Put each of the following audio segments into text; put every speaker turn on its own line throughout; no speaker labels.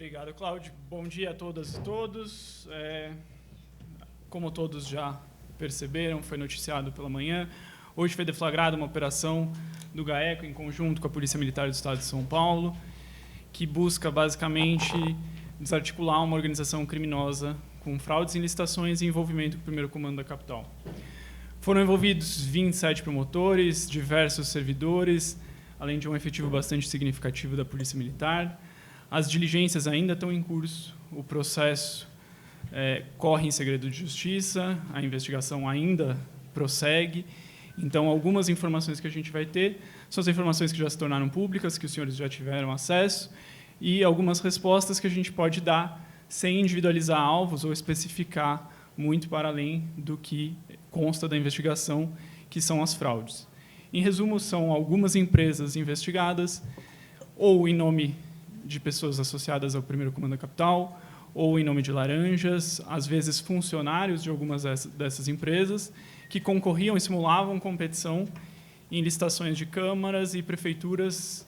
Obrigado, Cláudio. Bom dia a todas e todos. Como todos já perceberam, foi noticiado pela manhã, hoje foi deflagrada uma operação do GAECO em conjunto com a Polícia Militar do Estado de São Paulo, que busca, basicamente, desarticular uma organização criminosa com fraudes em licitações e envolvimento com o primeiro comando da capital. Foram envolvidos 27 promotores, diversos servidores, além de um efetivo bastante significativo da Polícia Militar. As diligências ainda estão em curso, o processo corre em segredo de justiça, a investigação ainda prossegue. Então, algumas informações que a gente vai ter são as informações que já se tornaram públicas, que os senhores já tiveram acesso, e algumas respostas que a gente pode dar sem individualizar alvos ou especificar muito para além do que consta da investigação, que são as fraudes. Em resumo, são algumas empresas investigadas, ou em nome de pessoas associadas ao primeiro comando da capital, ou em nome de laranjas, às vezes funcionários de algumas dessas empresas, que concorriam e simulavam competição em licitações de câmaras e prefeituras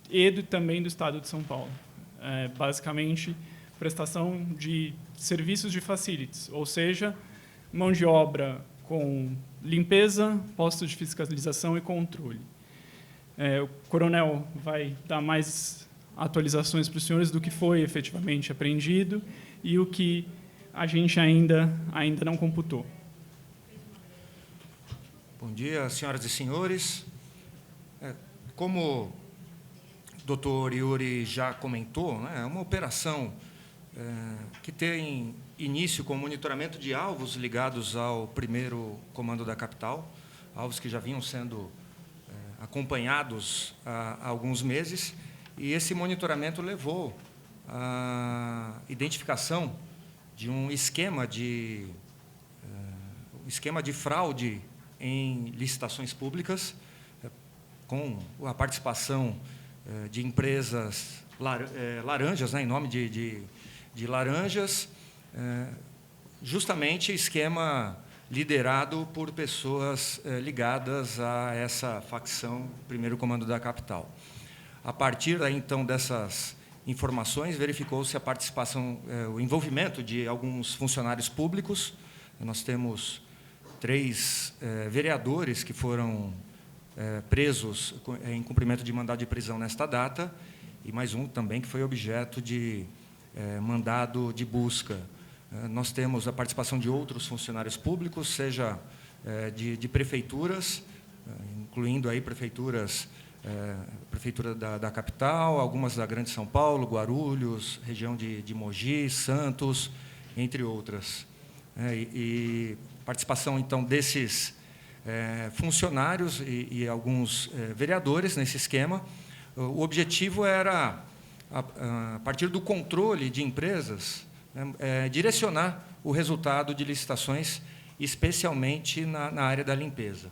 e também do Estado de São Paulo. Basicamente, prestação de serviços de facilities, ou seja, mão de obra com limpeza, postos de fiscalização e controle. O coronel vai dar mais atualizações para os senhores do que foi efetivamente apreendido e o que a gente ainda não computou.
Bom dia, senhoras e senhores. Como o doutor Yuri já comentou, é uma operação que tem início com o monitoramento de alvos ligados ao primeiro comando da capital, alvos que já vinham sendo acompanhados há alguns meses, e esse monitoramento levou à identificação de um esquema de fraude em licitações públicas, com a participação de empresas laranjas, em nome de laranjas, justamente esquema liderado por pessoas ligadas a essa facção, primeiro comando da capital. A partir então dessas informações, verificou-se a participação, o envolvimento de alguns funcionários públicos. Nós temos 3 vereadores que foram presos em cumprimento de mandado de prisão nesta data, e mais um também que foi objeto de mandado de busca. Nós temos a participação de outros funcionários públicos, seja de prefeituras, incluindo aí prefeitura da capital, algumas da Grande São Paulo, Guarulhos, região de Mogi, Santos, entre outras. E participação, então, desses funcionários e alguns vereadores nesse esquema. O objetivo era, a partir do controle de empresas, direcionar o resultado de licitações, especialmente na área da limpeza.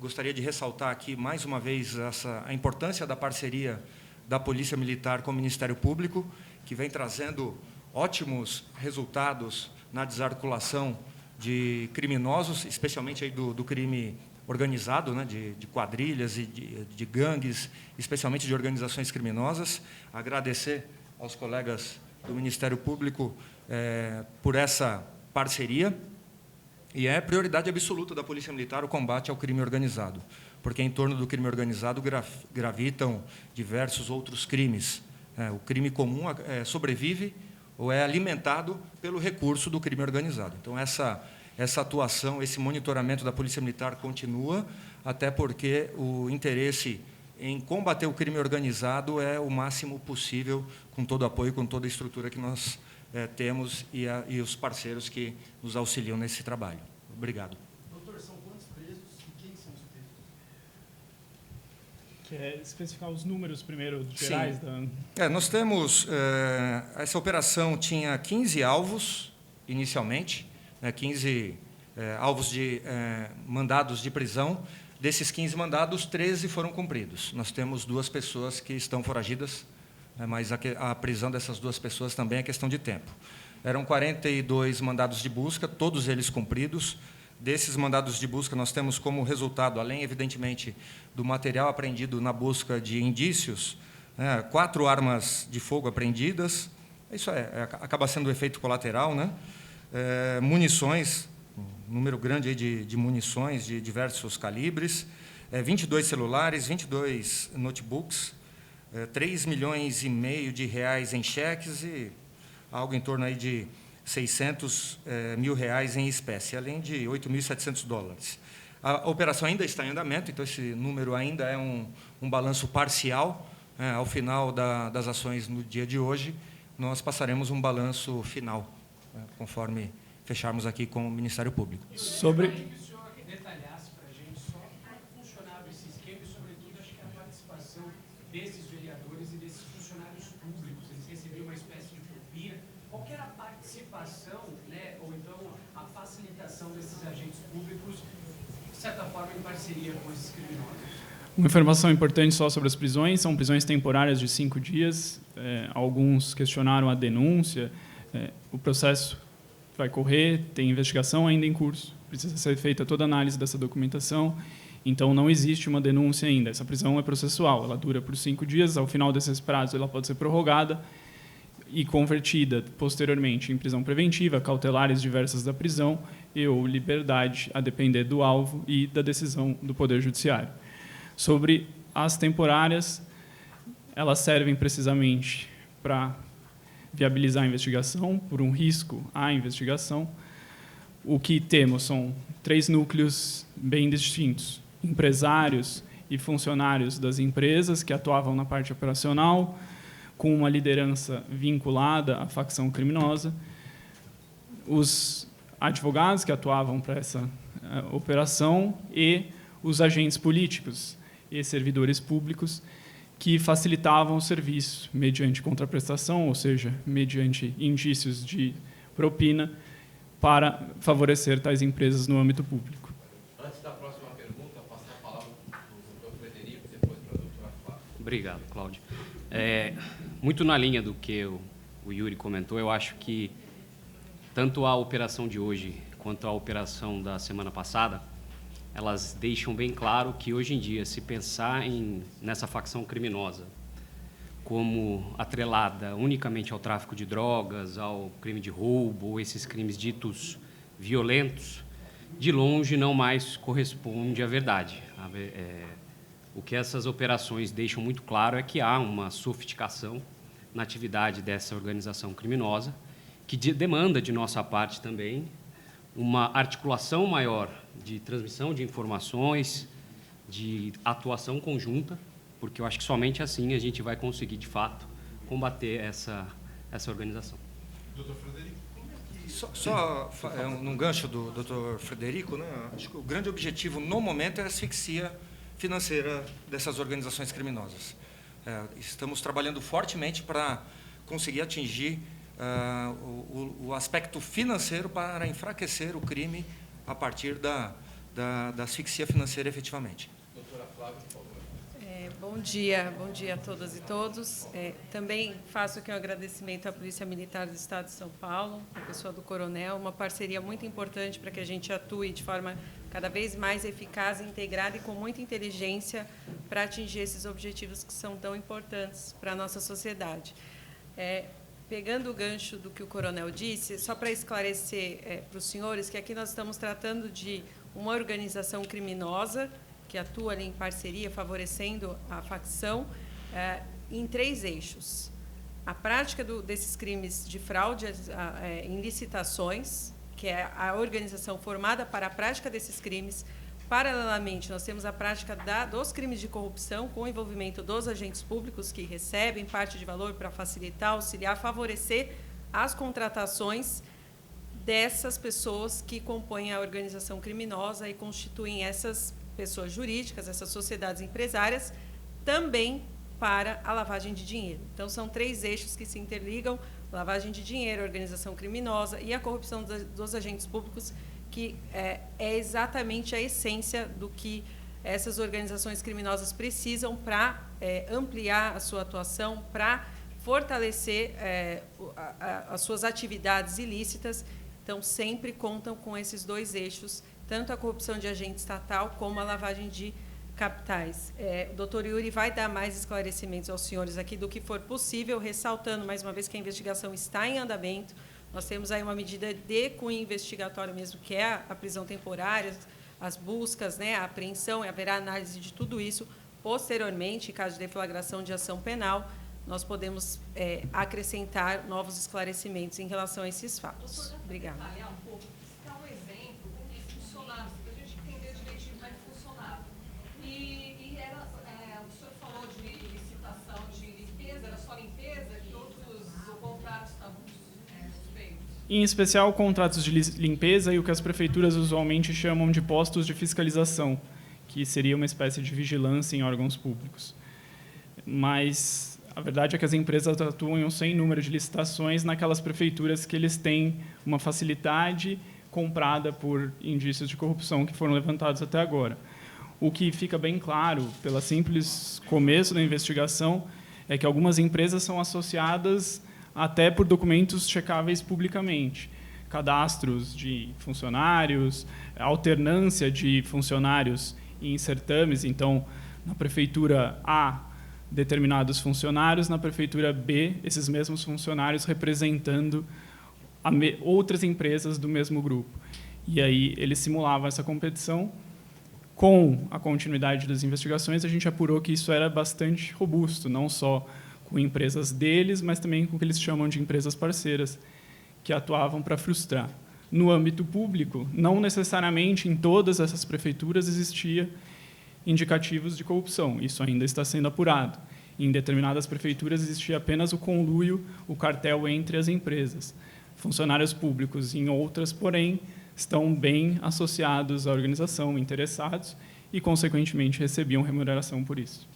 Gostaria de ressaltar aqui, mais uma vez, a importância da parceria da Polícia Militar com o Ministério Público, que vem trazendo ótimos resultados na desarticulação de criminosos, especialmente aí do crime organizado, de quadrilhas e de gangues, especialmente de organizações criminosas. Agradecer aos colegas do Ministério Público por essa parceria. E é prioridade absoluta da Polícia Militar o combate ao crime organizado, porque em torno do crime organizado gravitam diversos outros crimes. O crime comum sobrevive ou é alimentado pelo recurso do crime organizado. Então, essa atuação, esse monitoramento da Polícia Militar continua, até porque o interesse em combater o crime organizado é o máximo possível, com todo o apoio, com toda a estrutura que nós temos e os parceiros que nos auxiliam nesse trabalho. Obrigado.
Doutor, são quantos presos e quem são os presos? Quer especificar os números primeiro, gerais?
Nós temos... essa operação tinha 15 alvos, inicialmente, 15 alvos de mandados de prisão. Desses 15 mandados, 13 foram cumpridos. Nós temos 2 pessoas que estão foragidas, mas a prisão dessas 2 pessoas também é questão de tempo. Eram 42 mandados de busca, todos eles cumpridos. Desses mandados de busca, nós temos como resultado, além, evidentemente, do material apreendido na busca de indícios, né, 4 armas de fogo apreendidas, isso acaba sendo um efeito colateral, né? Munições, um número grande aí de munições de diversos calibres, 22 celulares, 22 notebooks, 3,5 milhões de reais em cheques e algo em torno aí de 600 mil reais em espécie, além de 8.700 dólares. A operação ainda está em andamento, então esse número ainda é um balanço parcial. Ao final das ações no dia de hoje, nós passaremos um balanço final, conforme fecharmos aqui com o Ministério Público.
Sobre... que o senhor detalhasse para a gente só como funcionava esse esquema e, sobretudo, acho que a participação desses vereadores e desses funcionários públicos. Eles recebiam uma espécie de propina. Qual que era a participação, né, ou então a facilitação desses agentes públicos, de certa forma, em parceria com esses criminosos?
Uma informação importante só sobre as prisões, são prisões temporárias de 5 dias, alguns questionaram a denúncia, o processo vai correr, tem investigação ainda em curso, precisa ser feita toda a análise dessa documentação, então não existe uma denúncia ainda, essa prisão é processual, ela dura por 5 dias, ao final desses prazos ela pode ser prorrogada e convertida posteriormente em prisão preventiva, cautelares diversas da prisão e ou liberdade, a depender do alvo e da decisão do Poder Judiciário. Sobre as temporárias, elas servem precisamente para viabilizar a investigação, por um risco à investigação. O que temos são 3 núcleos bem distintos: empresários e funcionários das empresas que atuavam na parte operacional, com uma liderança vinculada à facção criminosa, os advogados que atuavam para essa operação e os agentes políticos e servidores públicos que facilitavam o serviço mediante contraprestação, ou seja, mediante indícios de propina, para favorecer tais empresas no âmbito público.
Antes da próxima pergunta, passar a palavra para o doutor Frederico, depois para a doutora Flávia.
Obrigado, Cláudio. Muito na linha do que o Yuri comentou, eu acho que tanto a operação de hoje quanto a operação da semana passada, elas deixam bem claro que, hoje em dia, se pensar nessa facção criminosa como atrelada unicamente ao tráfico de drogas, ao crime de roubo, ou esses crimes ditos violentos, de longe não mais corresponde à verdade. O que essas operações deixam muito claro é que há uma sofisticação na atividade dessa organização criminosa, que demanda de nossa parte também uma articulação maior de transmissão de informações, de atuação conjunta, porque eu acho que somente assim a gente vai conseguir, de fato, combater essa organização.
Doutor Frederico?
Só num gancho do doutor Frederico, né, acho que o grande objetivo, no momento, é a asfixia financeira dessas organizações criminosas. Estamos trabalhando fortemente para conseguir atingir o aspecto financeiro para enfraquecer o crime a partir da asfixia financeira efetivamente.
Doutora Flávia, por favor.
Bom dia a todas e todos. Também faço aqui um agradecimento à Polícia Militar do Estado de São Paulo, à pessoa do Coronel, uma parceria muito importante para que a gente atue de forma cada vez mais eficaz, integrada e com muita inteligência para atingir esses objetivos que são tão importantes para a nossa sociedade. Pegando o gancho do que o Coronel disse, só para esclarecer para os senhores que aqui nós estamos tratando de uma organização criminosa que atua ali em parceria, favorecendo a facção, em 3 eixos. A prática desses crimes de fraude em licitações, que é a organização formada para a prática desses crimes. Paralelamente, nós temos a prática dos crimes de corrupção, com o envolvimento dos agentes públicos que recebem parte de valor para facilitar, auxiliar, favorecer as contratações dessas pessoas que compõem a organização criminosa e constituem essas pessoas jurídicas, essas sociedades empresárias, também para a lavagem de dinheiro. Então, são 3 eixos que se interligam: lavagem de dinheiro, organização criminosa e a corrupção dos agentes públicos, que é exatamente a essência do que essas organizações criminosas precisam para ampliar a sua atuação, para fortalecer as suas atividades ilícitas. Então, sempre contam com esses 2 eixos, tanto a corrupção de agente estatal como a lavagem de capitais. O doutor Yuri vai dar mais esclarecimentos aos senhores aqui do que for possível, ressaltando, mais uma vez, que a investigação está em andamento. Nós temos aí uma medida de cunho investigatório mesmo, que é a prisão temporária, as buscas, né, a apreensão, e haverá análise de tudo isso. Posteriormente, em caso de deflagração de ação penal, nós podemos acrescentar novos esclarecimentos em relação a esses fatos. Obrigada.
Detalhar um pouco, citar um exemplo como funcionava, para a gente entender direitinho como é que funcionava. E era, o senhor falou de licitação de limpeza, era só limpeza, que outros contratos estavam suspeitos?
Em especial, contratos de limpeza e o que as prefeituras usualmente chamam de postos de fiscalização, que seria uma espécie de vigilância em órgãos públicos. Mas a verdade é que as empresas atuam em um sem número de licitações naquelas prefeituras que eles têm uma facilidade comprada por indícios de corrupção que foram levantados até agora. O que fica bem claro, pelo simples começo da investigação, é que algumas empresas são associadas até por documentos checáveis publicamente. Cadastros de funcionários, alternância de funcionários em certames. Então, na prefeitura A, determinados funcionários, na prefeitura B, esses mesmos funcionários representando outras empresas do mesmo grupo. E aí eles simulavam essa competição. Com a continuidade das investigações, a gente apurou que isso era bastante robusto, não só com empresas deles, mas também com o que eles chamam de empresas parceiras, que atuavam para frustrar. No âmbito público, não necessariamente em todas essas prefeituras existia indicativos de corrupção. Isso ainda está sendo apurado. Em determinadas prefeituras existia apenas o conluio, o cartel entre as empresas. Funcionários públicos, em outras, porém, estão bem associados à organização, interessados, e, consequentemente, recebiam remuneração por isso.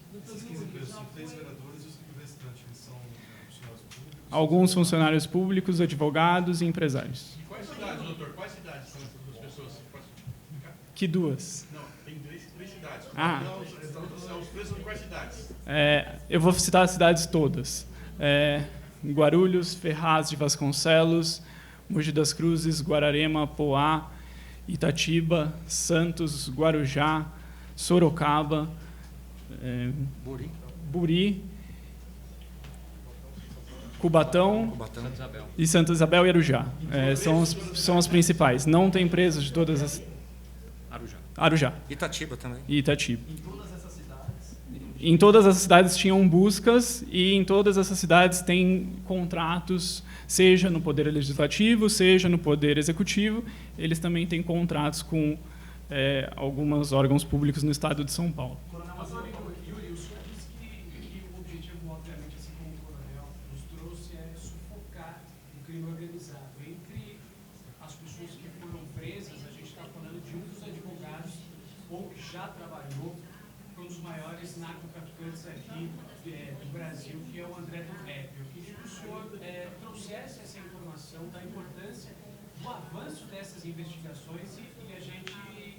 Alguns funcionários públicos, advogados e empresários.
E quais cidades, doutor? Quais cidades são essas pessoas?
Que duas?
Não, tem três cidades.
Ah.
Então, os três são de quais cidades?
Eu vou citar as cidades todas. Guarulhos, Ferraz de Vasconcelos, Mogi das Cruzes, Guararema, Poá, Itatiba, Santos, Guarujá, Sorocaba, Buri, Cubatão e Santa Isabel e Arujá. São as principais. Não tem presos de todas as... Arujá.
Itatiba também.
E Itatiba. Em todas essas cidades tinham buscas e em todas essas cidades tem contratos, seja no Poder Legislativo, seja no Poder Executivo. Eles também têm contratos com alguns órgãos públicos no estado de São Paulo.
Yuri, o senhor disse que o objetivo, obviamente, assim como o coronel nos trouxe, é sufocar o crime organizado. Entre as pessoas que foram presas, a gente está falando de um dos advogados, ou que já trabalhou, um dos maiores narcotraficantes aqui do Brasil, que é o André do Rep. Eu queria que o senhor trouxesse essa informação da importância do avanço dessas investigações e que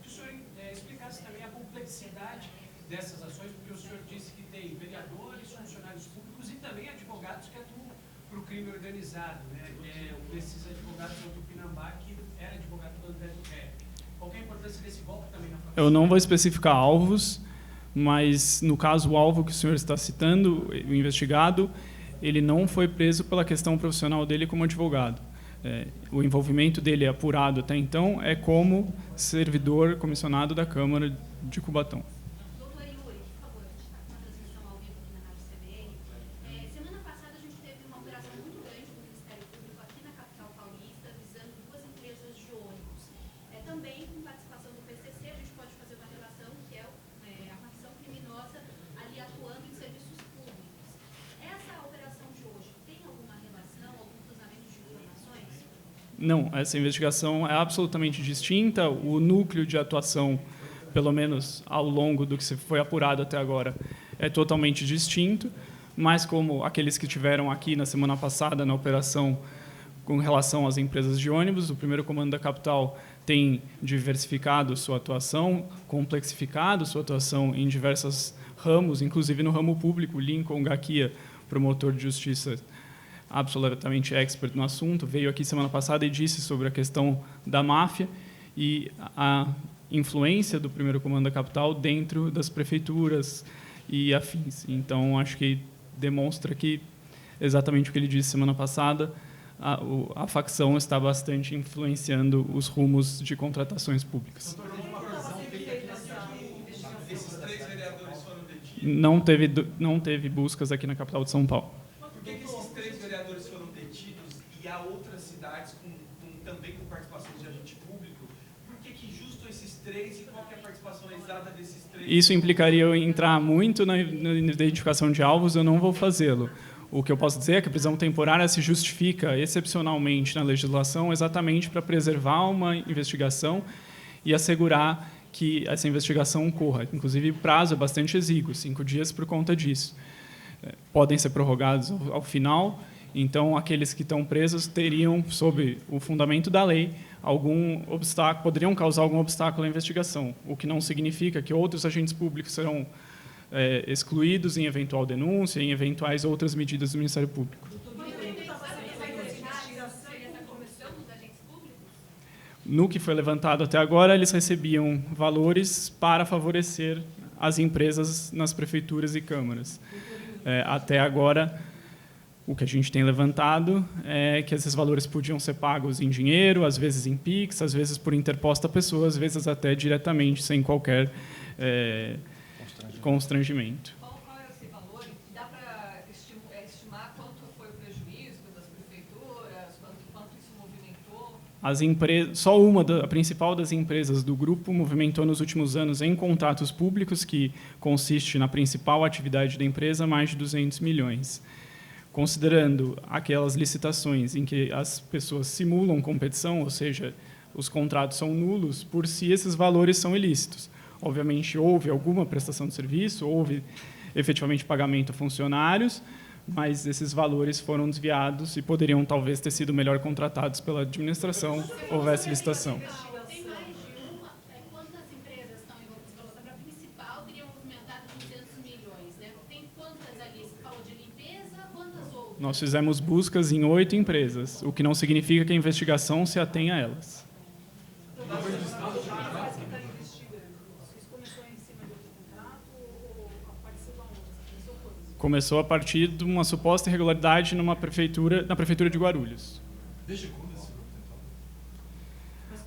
o senhor explicasse também a complexidade dessas ações, porque o senhor disse que tem vereadores, funcionários públicos e também advogados que atuam para o crime organizado. Um desses advogados é o Tupinambá, que era advogado do André do Rep. Qual que é a importância desse golpe também na família?
Eu não vou especificar alvos, mas, no caso, o alvo que o senhor está citando, o investigado, ele não foi preso pela questão profissional dele como advogado. O envolvimento dele apurado até então é como servidor comissionado da Câmara de Cubatão.
Doutor Yuri, por favor, a gente está com uma transmissão ao vivo aqui na Rádio CBN. Semana passada a gente teve uma operação muito grande do Ministério Público aqui na capital paulista, visando duas empresas de ônibus. Também com participação do PCC, a gente pode fazer uma relação, que é a facção criminosa ali atuando em serviços públicos. Essa operação de hoje tem alguma relação, algum cruzamento de informações?
Não, essa investigação é absolutamente distinta. O núcleo de atuação, pelo menos ao longo do que se foi apurado até agora, é totalmente distinto, mas como aqueles que tiveram aqui na semana passada na operação com relação às empresas de ônibus, o primeiro comando da capital tem diversificado sua atuação, complexificado sua atuação em diversos ramos, inclusive no ramo público. Lincoln Gaquia, promotor de justiça absolutamente expert no assunto, veio aqui semana passada e disse sobre a questão da máfia, e influência do primeiro comando da capital dentro das prefeituras e afins. Então, acho que demonstra que, exatamente o que ele disse semana passada, a facção está bastante influenciando os rumos de contratações públicas.
Esses 3 vereadores foram detidos.
Não teve buscas aqui na capital de São Paulo.
Por que esses 3 vereadores foram detidos e há outras cidades também com participação de agente público? Por que justo esses 3 e qual que é a participação exata desses 3?
Isso implicaria eu entrar muito na identificação de alvos, eu não vou fazê-lo. O que eu posso dizer é que a prisão temporária se justifica excepcionalmente na legislação exatamente para preservar uma investigação e assegurar que essa investigação ocorra. Inclusive, o prazo é bastante exíguo, 5 dias por conta disso. Podem ser prorrogados ao final, então aqueles que estão presos teriam, sob o fundamento da lei, algum obstáculo, poderiam causar algum obstáculo à investigação, o que não significa que outros agentes públicos serão excluídos em eventual denúncia, em eventuais outras medidas do Ministério Público. No que foi levantado até agora, eles recebiam valores para favorecer as empresas nas prefeituras e câmaras. Até agora, o que a gente tem levantado é que esses valores podiam ser pagos em dinheiro, às vezes em PIX, às vezes por interposta pessoa, às vezes até diretamente, sem qualquer constrangimento.
Qual é esse valor? Dá para estimar quanto foi o prejuízo das prefeituras, quanto isso movimentou?
Só a principal das empresas do grupo movimentou nos últimos anos em contratos públicos, que consiste na principal atividade da empresa, mais de 200 milhões. Considerando aquelas licitações em que as pessoas simulam competição, ou seja, os contratos são nulos, por si esses valores são ilícitos. Obviamente, houve alguma prestação de serviço, houve efetivamente pagamento a funcionários, mas esses valores foram desviados e poderiam talvez ter sido melhor contratados pela administração, houvesse licitação.
Tem mais de uma. Quantas empresas estão envolvidas? A principal teria movimentado 200 milhões. Né? Tem quantas ali? Você falou de limpeza, quantas outras?
Nós fizemos buscas em 8 empresas, o que não significa que a investigação se atenha a elas. Começou a partir de uma suposta irregularidade na prefeitura de Guarulhos.
Desde quando esse grupo tentou?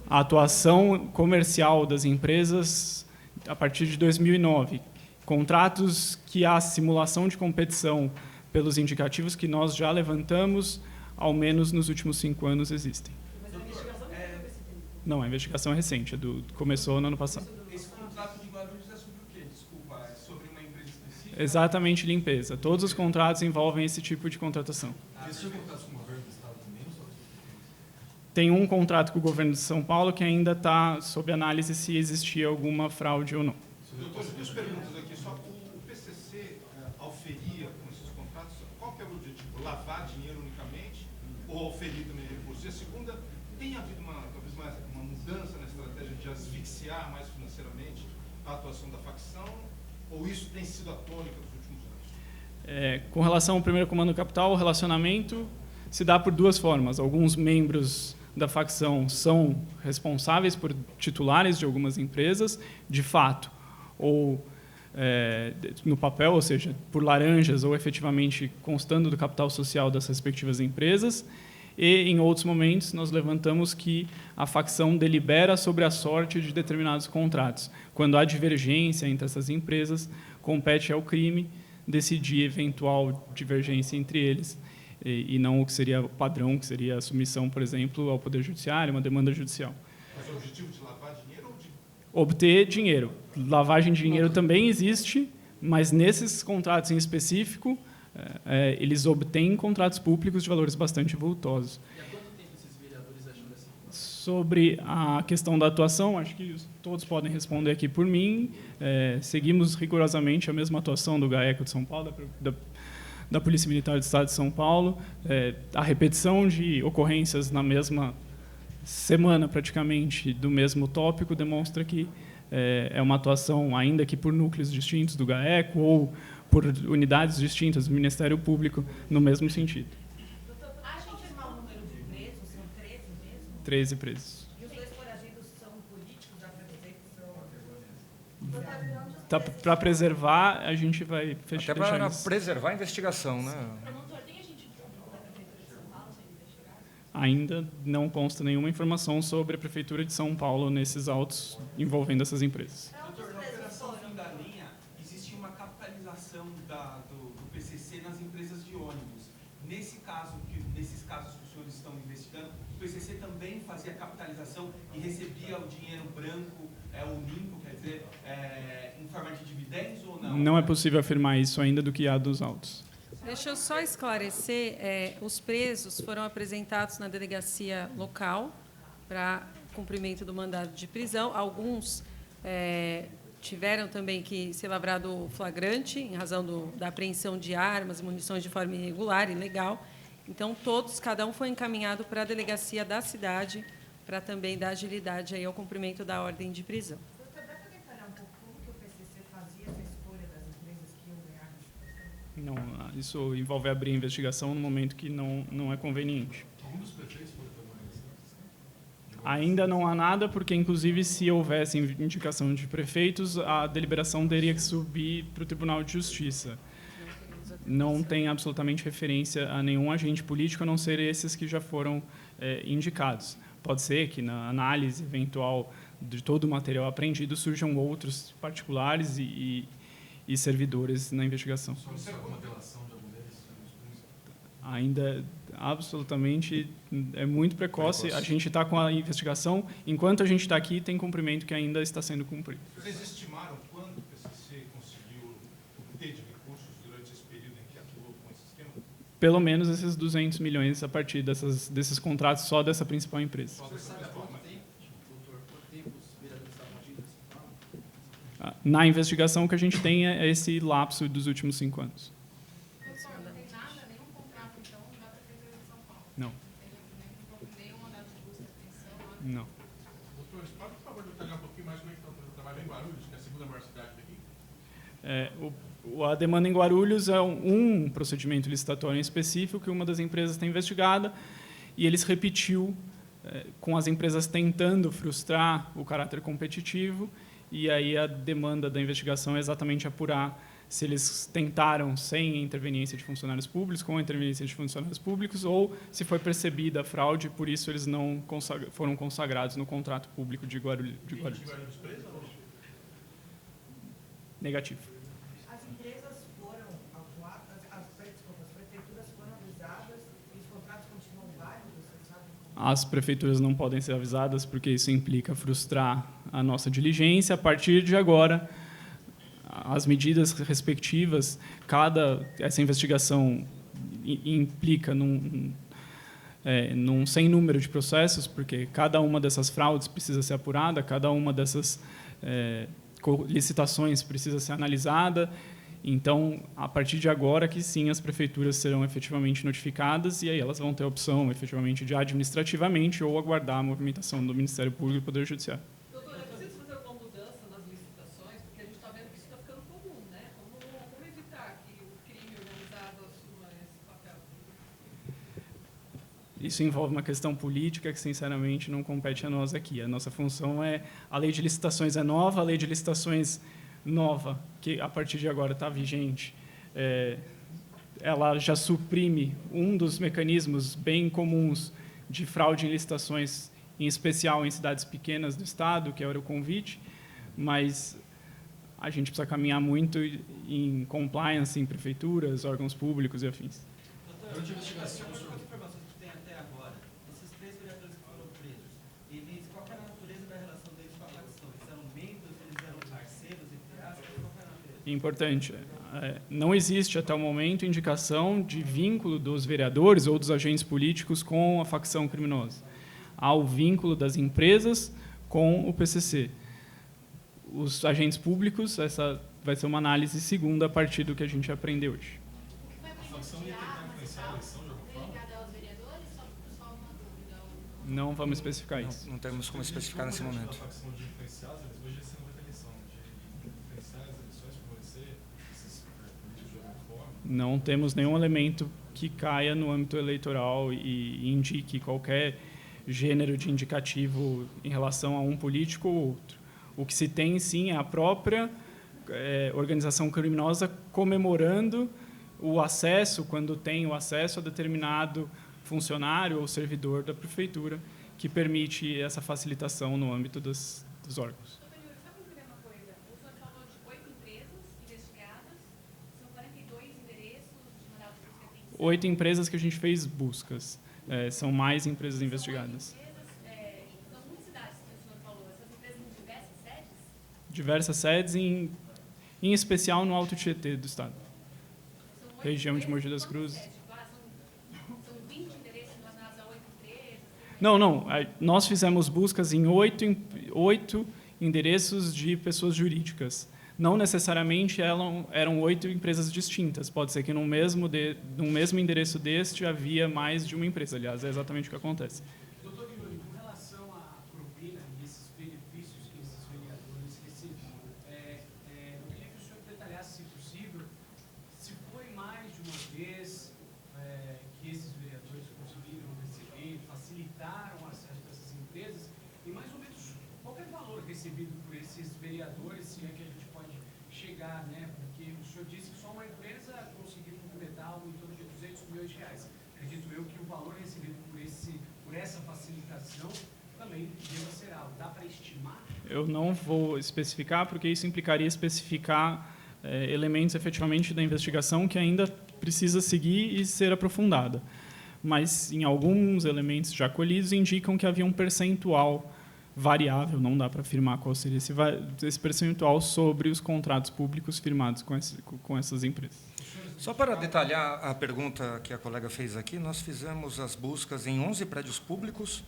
A atuação comercial das empresas a partir de 2009. Contratos que há simulação de competição pelos indicativos que nós já levantamos, ao menos nos últimos 5 anos, existem.
Mas a investigação
não, a investigação é recente, começou no ano passado.
Esse contrato de Guarulhos é sobre o quê? Desculpa, é sobre uma empresa específica?
Exatamente, limpeza. Todos os contratos envolvem esse tipo de contratação.
Existem contratos com o governo do Estado também?
Tem um contrato com o governo de São Paulo que ainda está sob análise se existia alguma fraude ou não.
Doutor, duas perguntas aqui. Só o PCC auferia com esses contratos, qual que é o objetivo? Lavar dinheiro unicamente ou auferir também recursos? E a segunda, tem havido talvez uma mudança na estratégia de asfixiar mais financeiramente a atuação da facção, ou isso tem sido a tônica dos últimos anos?
Com relação ao primeiro comando capital, o relacionamento se dá por 2 formas. Alguns membros da facção são responsáveis por titulares de algumas empresas, de fato, ou no papel, ou seja, por laranjas, ou efetivamente constando do capital social das respectivas empresas. E, em outros momentos, nós levantamos que a facção delibera sobre a sorte de determinados contratos. Quando há divergência entre essas empresas, compete ao crime decidir eventual divergência entre eles, e não o que seria o padrão, que seria a submissão, por exemplo, ao Poder Judiciário, uma demanda judicial.
Mas o objetivo de lavar dinheiro ou de...
Obter dinheiro. Lavagem de dinheiro também existe, mas nesses contratos em específico, eles obtêm contratos públicos de valores bastante vultosos.
E há quanto tempo esses vereadores acham dessa?
Sobre a questão da atuação, acho que todos podem responder aqui por mim. Seguimos rigorosamente a mesma atuação do GAECO de São Paulo, da Polícia Militar do Estado de São Paulo. A repetição de ocorrências na mesma semana, praticamente, do mesmo tópico, demonstra que é uma atuação, ainda que por núcleos distintos do GAECO ou por unidades distintas do Ministério Público, no mesmo sentido.
Doutor, acha que o número de presos são 13 mesmo?
13 presos.
E os 2 foragidos são políticos, já para dizer que são
Para preservar, a gente vai
Até
fechar.
para preservar a investigação, né?
Ainda não consta nenhuma informação sobre a Prefeitura de São Paulo nesses autos envolvendo essas empresas.
Doutor, na operação Fim da Linha, existe uma capitalização do PCC nas empresas de ônibus. Nesses casos que os senhores estão investigando, o PCC também fazia capitalização e recebia o dinheiro branco, o limpo, quer dizer, em forma de dividendos ou não?
Não é possível afirmar isso ainda do que há dos autos.
Deixa eu só esclarecer, os presos foram apresentados na delegacia local para cumprimento do mandado de prisão. Alguns tiveram também que ser lavrado flagrante em razão da apreensão de armas e munições de forma irregular e ilegal. Então, cada um foi encaminhado para a delegacia da cidade para também dar agilidade aí ao cumprimento da ordem de prisão.
Doutor, dá para detalhar um pouco como que o PCC fazia essa escolha das empresas que iam ganhar a licitação?
Não, isso envolve abrir a investigação no momento que não é conveniente.
Algum dos prefeitos foi tomar essa?
Ainda não há nada, porque, inclusive, se houvesse indicação de prefeitos, a deliberação teria que subir para o Tribunal de Justiça. Não tem absolutamente referência a nenhum agente político, a não ser esses que já foram indicados. Pode ser que, na análise eventual de todo o material apreendido, surjam outros particulares e servidores na investigação.
Você alguma delação de algum deles?
Ainda absolutamente é muito precoce. A gente está com a investigação. Enquanto a gente está aqui, tem cumprimento que ainda está sendo cumprido.
Vocês estimaram quando o PCC conseguiu obter de recursos durante esse período em que atuou com esse esquema?
Pelo menos esses 200 milhões a partir desses contratos só dessa principal empresa.
Só dessa principal.
Na investigação, o que a gente tem é esse lapso dos últimos 5 anos.
Doutor, não tem nada, nenhum contrato, então, da Prefeitura de São Paulo?
Não.
Nenhum mandado de busca e apreensão?
Não.
Doutor, você pode, por favor, detalhar um pouquinho mais como é que está o trabalho em Guarulhos, que é a segunda maior cidade daqui?
A demanda em Guarulhos é um procedimento licitatório em específico que uma das empresas tem investigada e eles repetiu com as empresas tentando frustrar o caráter competitivo, e aí a demanda da investigação é exatamente apurar se eles tentaram sem interveniência de funcionários públicos, com a interveniência de funcionários públicos, ou se foi percebida a fraude, por isso eles não foram consagrados no contrato público de Guarulhos. Negativo.
As empresas foram autuadas, as prefeituras foram avisadas e os contratos continuam válidos, vocês sabem como?
As prefeituras não podem ser avisadas porque isso implica frustrar a nossa diligência. A partir de agora, as medidas respectivas, essa investigação implica num sem número de processos, porque cada uma dessas fraudes precisa ser apurada, cada uma dessas licitações precisa ser analisada. Então, a partir de agora que sim, as prefeituras serão efetivamente notificadas e aí elas vão ter a opção, efetivamente, de administrativamente ou aguardar a movimentação do Ministério Público e do Poder Judiciário.
Doutor, é preciso fazer alguma mudança nas licitações, porque a gente está vendo que isso está ficando comum, né? Como evitar que o crime organizado assuma esse papel?
Isso envolve uma questão política que, sinceramente, não compete a nós aqui. A nossa função a lei de licitações é nova, a lei de licitações nova, que a partir de agora está vigente, ela já suprime um dos mecanismos bem comuns de fraude em licitações, em especial em cidades pequenas do Estado, que é o Euroconvite, mas a gente precisa caminhar muito em compliance em prefeituras, órgãos públicos e afins.
Doutor, as informações que tem até agora, esses 3 vereadores que foram presos, qual era a natureza da relação deles com a facção? Eles eram membros, eles eram parceiros, entre aspas, qual era a natureza?
Importante. Não existe, até o momento, indicação de vínculo dos vereadores ou dos agentes políticos com a facção criminosa. Há o vínculo das empresas com o PCC. Os agentes públicos, essa vai ser uma análise segunda a partir do que a gente aprendeu hoje.
A facção ia tentar influenciar a eleição de alguma forma? Ligada aos vereadores, só uma dúvida.
Não vamos especificar isso.
Não temos como especificar nesse momento.
A facção de influenciar as eleições, hoje esse não vai ter eleição, de influenciar as eleições, favorecer esses políticos de alguma forma?
Não temos nenhum elemento que caia no âmbito eleitoral e indique qualquer gênero de indicativo em relação a um político ou outro. O que se tem, sim, é a própria organização criminosa comemorando o acesso, quando tem o acesso a determinado funcionário ou servidor da prefeitura, que permite essa facilitação no âmbito dos órgãos.
Doutor Yuri, só para entender uma coisa, o senhor falou de 8 empresas investigadas, são 42 endereços de mandado de busca e apreensão.
8 empresas que a gente fez buscas. São mais empresas investigadas.
São muitas cidades que o senhor falou, essas empresas em diversas sedes?
Diversas sedes, em especial no Alto Tietê do Estado. Região de Mogi das Cruzes.
São 20 endereços relacionados a 8 empresas?
Não. Nós fizemos buscas em 8 endereços de pessoas jurídicas. Não necessariamente eram 8 empresas distintas. Pode ser que no mesmo endereço deste havia mais de uma empresa. Aliás, é exatamente o que acontece.
Doutor Yuri, com relação à propina e esses benefícios que esses vereadores recebiam, eu queria que o senhor detalhasse, se possível, se foi mais de uma vez que esses vereadores conseguiram receber, facilitaram o acesso dessas empresas, e mais ou menos qual é o valor recebido por esses vereadores, se é que a gente pode chegar, né? Porque o senhor disse que só uma empresa conseguiu movimentar algo em torno de R$200 milhões. Acredito eu que o valor recebido por essa facilitação também deva ser algo. Dá para estimar?
Eu não vou especificar, porque isso implicaria especificar elementos efetivamente da investigação que ainda precisa seguir e ser aprofundada. Mas, em alguns elementos já colhidos, indicam que havia um percentual variável, não dá para afirmar qual seria esse percentual sobre os contratos públicos firmados com essas empresas.
Só para detalhar a pergunta que a colega fez aqui, nós fizemos as buscas em 11 prédios públicos,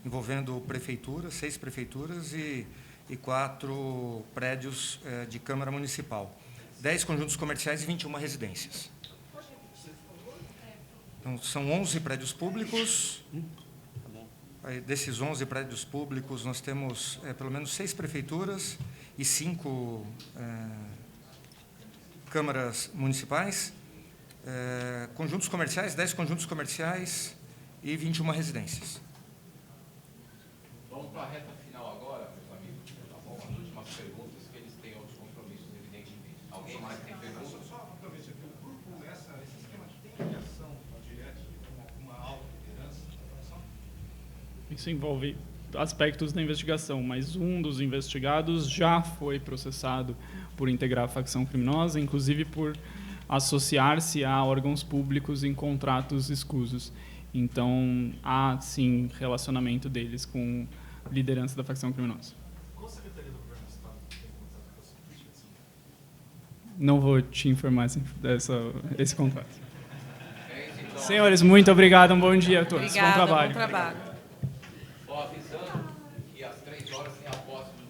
envolvendo prefeituras, 6 prefeituras e 4 prédios de Câmara Municipal, 10 conjuntos comerciais e 21 residências. Então, são 11 prédios públicos. Aí, desses 11 prédios públicos, nós temos pelo menos 6 prefeituras e 5 câmaras municipais, conjuntos comerciais, 10 conjuntos comerciais e 21 residências.
Vamos para a reta final agora, meus amigos. Tá bom? As últimas perguntas, que eles têm outros compromissos, evidentemente. Alguém mais tem perguntas?
Só rapidamente aqui, o grupo, esse esquema tem ligação direta com alguma alta liderança da facção?
Isso envolve aspectos da investigação, mas um dos investigados já foi processado por integrar a facção criminosa, inclusive por associar-se a órgãos públicos em contratos escusos. Então, há, sim, relacionamento deles com liderança da facção criminosa.
Qual a Secretaria do Governo do Estado tem contato com essa política de São Paulo?
Não vou te informar esse contrato. Senhores, muito obrigado. Um bom dia a todos.
Obrigada,
bom trabalho.
Bom trabalho.
Só avisando que às 3 horas tem a posse do